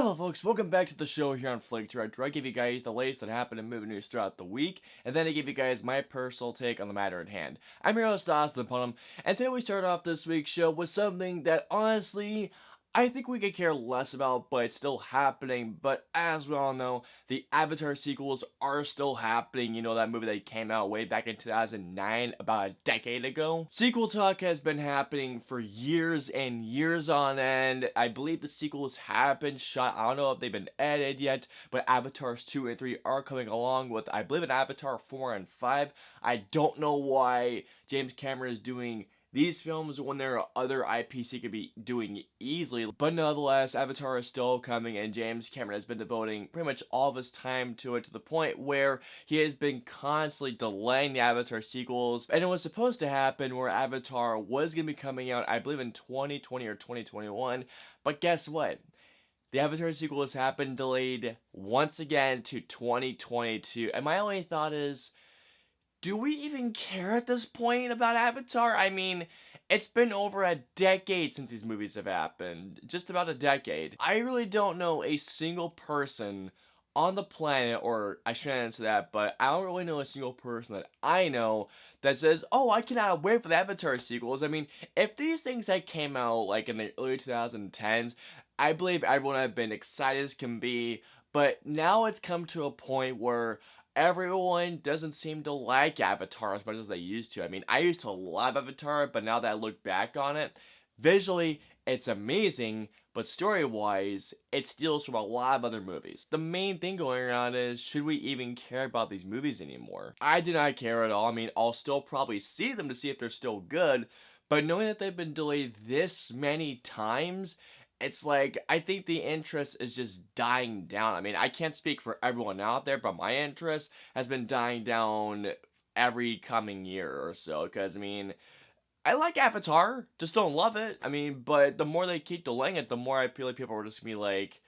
Hello folks, welcome back to the show here on Flick Director. I give you guys the latest that happened in movie news throughout the week, and then I give you guys my personal take on the matter at hand. I'm your host, Austin Punham, and today we start off this week's show with something that honestly, I think we could care less about, but it's still happening. But as we all know, the Avatar sequels are still happening. You know, that movie that came out way back in 2009, about a decade ago. Sequel talk has been happening for years and years on end. I believe the sequels have been shot. I don't know if they've been edited yet, but Avatars 2 and 3 are coming along with, I believe, an Avatar 4 and 5. I don't know why James Cameron is doing these films when there are other IPs he could be doing easily. But nonetheless, Avatar is still coming, and James Cameron has been devoting pretty much all of his time to it, to the point where he has been constantly delaying the Avatar sequels. And it was supposed to happen where Avatar was going to be coming out, I believe, in 2020 or 2021. But guess what? The Avatar sequel has happened delayed once again to 2022. And my only thought is, do we even care at this point about Avatar? I mean, it's been over a decade since these movies have happened. Just about a decade. I really don't know a single person on the planet, or I shouldn't answer that, but I don't really know a single person that I know that says, oh, I cannot wait for the Avatar sequels. I mean, if these things had came out like in the early 2010s, I believe everyone had been excited as can be, but now it's come to a point where everyone doesn't seem to like Avatar as much as they used to. I mean, I used to love Avatar, but now that I look back on it, visually, it's amazing, but story-wise, it steals from a lot of other movies. The main thing going around is, should we even care about these movies anymore? I do not care at all. I mean, I'll still probably see them to see if they're still good, but knowing that they've been delayed this many times, it's like, I think the interest is just dying down. I mean, I can't speak for everyone out there, but my interest has been dying down every coming year or so. Because, I mean, I like Avatar, just don't love it. I mean, but the more they keep delaying it, the more I feel like people are just gonna be like,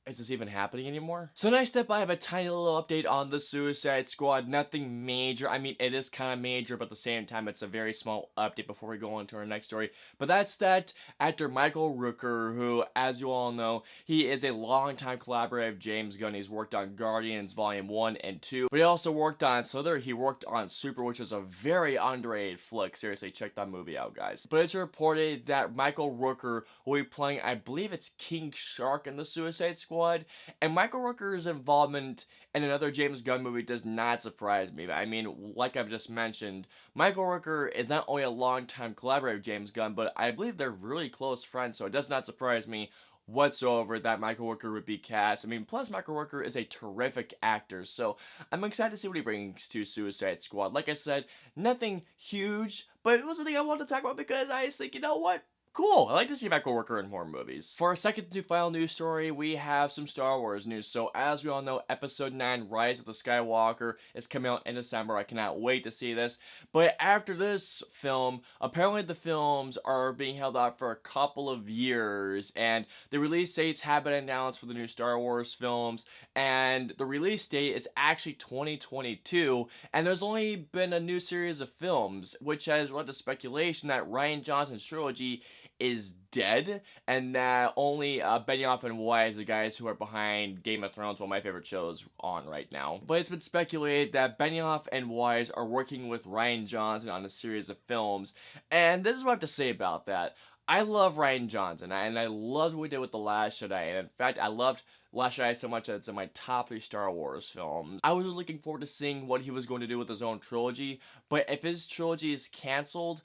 is this even happening anymore? So next up, I have a tiny little update on the Suicide Squad. Nothing major. I mean, it is kind of major, but at the same time, it's a very small update before we go on to our next story. But that's that actor Michael Rooker, who, as you all know, he is a longtime collaborator of James Gunn. He's worked on Guardians Volume 1 and 2, but he also worked on Slither. He worked on Super, which is a very underrated flick. Seriously, check that movie out, guys. But it's reported that Michael Rooker will be playing, I believe it's King Shark in the Suicide Squad. And Michael Rooker's involvement in another James Gunn movie does not surprise me. I mean, like I've just mentioned, Michael Rooker is not only a longtime collaborator of James Gunn, but I believe they're really close friends, so it does not surprise me whatsoever that Michael Rooker would be cast. I mean, plus Michael Rooker is a terrific actor, so I'm excited to see what he brings to Suicide Squad. Like I said, nothing huge, but it was something I wanted to talk about because I just think, you know what? Cool, I like to see Michael Rooker in horror movies. For our second to final news story, we have some Star Wars news. So as we all know, Episode 9, Rise of the Skywalker is coming out in December. I cannot wait to see this. But after this film, apparently the films are being held out for a couple of years. And the release dates have been announced for the new Star Wars films. And the release date is actually 2022. And there's only been a new series of films, which has led to speculation that Rian Johnson's trilogy is dead, and that only Benioff and Weiss, the guys who are behind Game of Thrones, one of my favorite shows on right now. But it's been speculated that Benioff and Weiss are working with Rian Johnson on a series of films, and this is what I have to say about that. I love Rian Johnson, and I loved what he did with The Last Jedi, and in fact, I loved Last Jedi so much that it's in my top 3 Star Wars films. I was looking forward to seeing what he was going to do with his own trilogy, but if his trilogy is cancelled,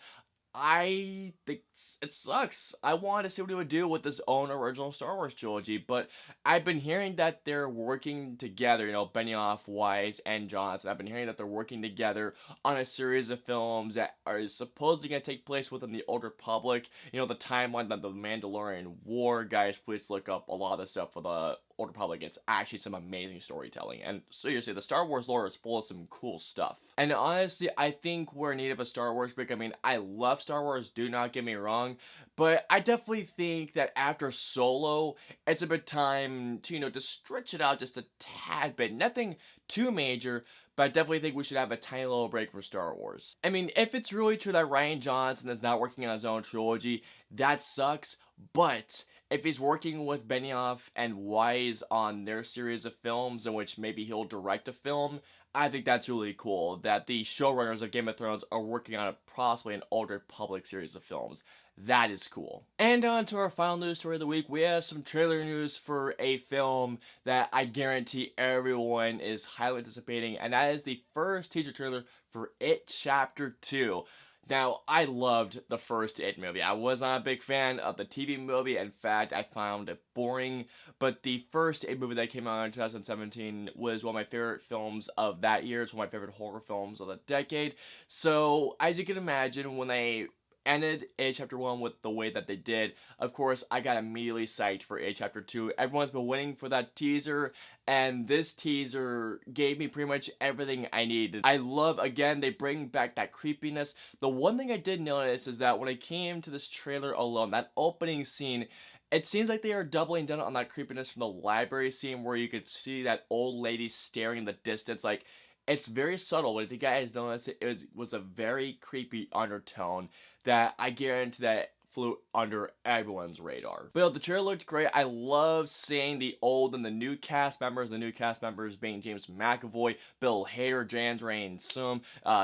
I think it sucks. I wanted to see what he would do with his own original Star Wars trilogy, but I've been hearing that they're working together, you know, Benioff, Weiss, and Johnson. I've been hearing that they're working together on a series of films that are supposedly going to take place within the Old Republic, you know, the timeline that the Mandalorian War. Guys, please look up a lot of the stuff for the Old Republic. It's actually some amazing storytelling, and seriously, the Star Wars lore is full of some cool stuff. And honestly, I think we're in need of a Star Wars break. I mean, I love Star Wars, do not get me wrong, but I definitely think that after Solo, it's a bit time to, you know, to stretch it out just a tad bit. Nothing too major, but I definitely think we should have a tiny little break from Star Wars. I mean, if it's really true that Rian Johnson is not working on his own trilogy, that sucks, but if he's working with Benioff and Wise on their series of films in which maybe he'll direct a film, I think that's really cool that the showrunners of Game of Thrones are working on possibly an Old Republic series of films. That is cool. And on to our final news story of the week, we have some trailer news for a film that I guarantee everyone is highly anticipating, and that is the first teaser trailer for It Chapter 2. Now, I loved the first It movie. I was not a big fan of the TV movie. In fact, I found it boring. But the first It movie that came out in 2017 was one of my favorite films of that year. It's one of my favorite horror films of the decade. So, as you can imagine, when they ended It Chapter 1 with the way that they did, of course, I got immediately psyched for It Chapter 2. Everyone's been waiting for that teaser, and this teaser gave me pretty much everything I needed. I love, again, they bring back that creepiness. The one thing I did notice is that when I came to this trailer alone, that opening scene, it seems like they are doubling down on that creepiness from the library scene where you could see that old lady staring in the distance. Like, it's very subtle, but if you guys notice, it was a very creepy undertone that I guarantee that flew under everyone's radar. But the trailer looked great. I love seeing the old and the new cast members. The new cast members being James McAvoy, Bill Hader, Jans Rain Sum,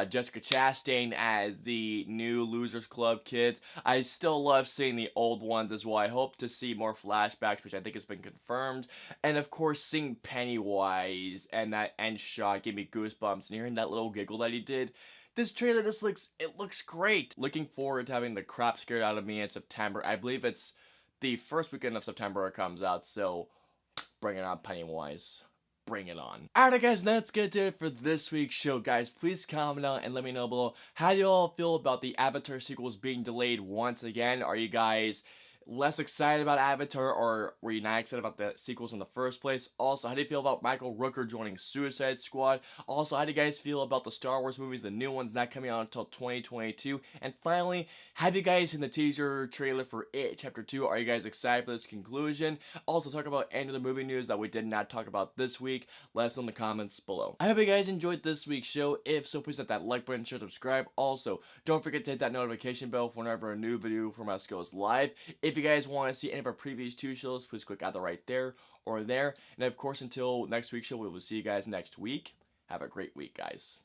Jessica Chastain as the new Losers Club kids. I still love seeing the old ones as well. I hope to see more flashbacks, which I think has been confirmed. And of course, seeing Pennywise and that end shot gave me goosebumps, and hearing that little giggle that he did. This trailer just looks great. Looking forward to having the crap scared out of me in September. I believe it's the first weekend of September it comes out, so bring it on, Pennywise. Bring it on. Alright guys, that's gonna do it for this week's show, guys. Please comment down and let me know below how do you all feel about the Avatar sequels being delayed once again. Are you guys less excited about Avatar, or were you not excited about the sequels in the first place? Also, how do you feel about Michael Rooker joining Suicide Squad? Also, how do you guys feel about the Star Wars movies, the new ones not coming out until 2022? And finally, have you guys seen the teaser trailer for It Chapter 2? Are you guys excited for this conclusion? Also, talk about any of the movie news that we did not talk about this week. Let us know in the comments below. I hope you guys enjoyed this week's show. If so, please hit that like button, share, subscribe. Also, don't forget to hit that notification bell for whenever a new video from us goes live. If you guys want to see any of our previous 2 shows, please click either right there or there. And of course, until next week's show, we will see you guys next week. Have a great week, guys.